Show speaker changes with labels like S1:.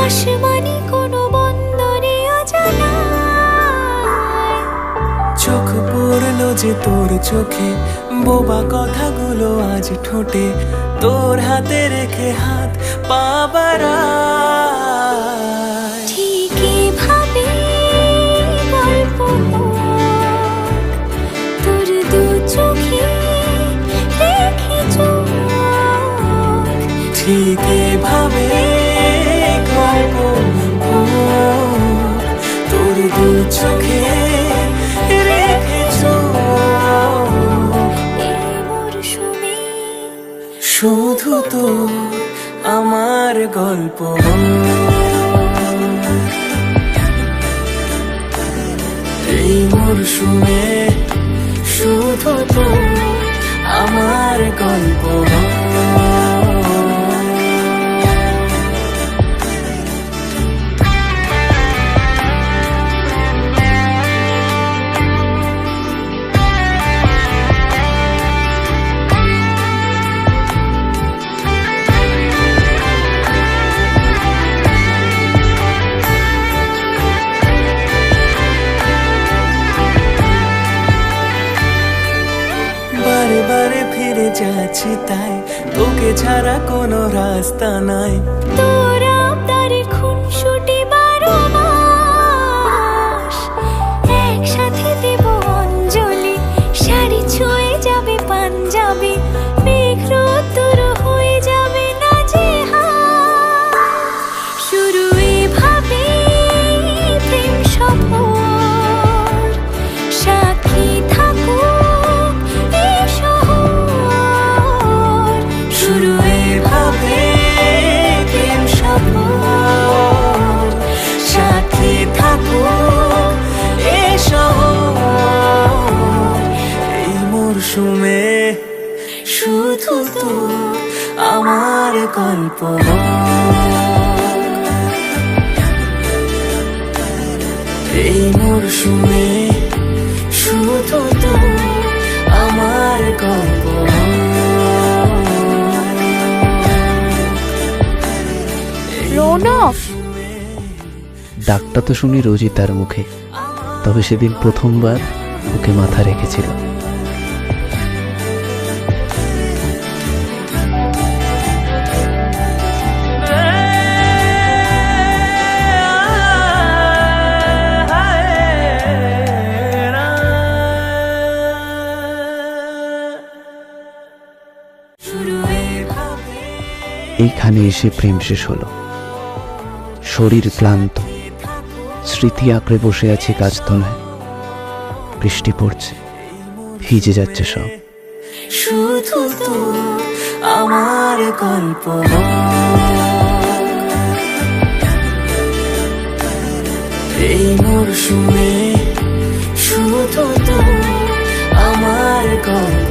S1: আসমানি কোনো বন্দরে অজানায়
S2: চোখ পড়লো যে তোর চোখে, বোবা কথাগুলো আজ ঠোঁটে, তোর হাতে রেখে হাত পা বাড়ায়।
S1: ঠিক এভাবে গল্প হোক, তোর দু চোখে রেখে চোখ।
S2: ঠিক এভাবে গল্প হোক, তোর দু চোখে রেখে চোখ।
S1: এই মরশুমে
S2: শুধু তো আমার গল্প এই মরশুমে, শুধু তো আমার গল্প। বারে বারে ফিরে যাচ্ছি তাই, তোকে ছাড়া কোনো রাস্তা নাই।
S1: তোর আবদারে খুনসুটি 12 মাস, একসাথে দেব অঞ্জলি, শাড়ি ছুঁয়ে যাবে পাঞ্জাবি, মেঘ রোদ্দুর হয়ে যাবে নাজেহাল। শুরু এভাবে প্রেম সফর, সাক্ষী থাকুক এই শহর।
S2: শুরু এভাবে প্রেম সফর, সাথী থাকুক এ শহর। এই মরশুমে শুধু তো আমার গল্প, এই মরশুমে শুধু তো আমার গল্প।
S1: রৌনক,
S3: ডাকটা তো শুনি রোজই তার মুখে, তবে সেদিন প্রথমবার ওকে মাথা রেখেছিল। এইখানে এসে প্রেম শেষ হলো, শরীর ক্লান্ত, স্মৃতি আঁকড়ে বসে আছে গাছতলায়। বৃষ্টি পড়ছে, ভিজে যাচ্ছে সব।
S2: শুধু তো আমার গল্প এই মরশুমে, শুধু তো আমার গল্প।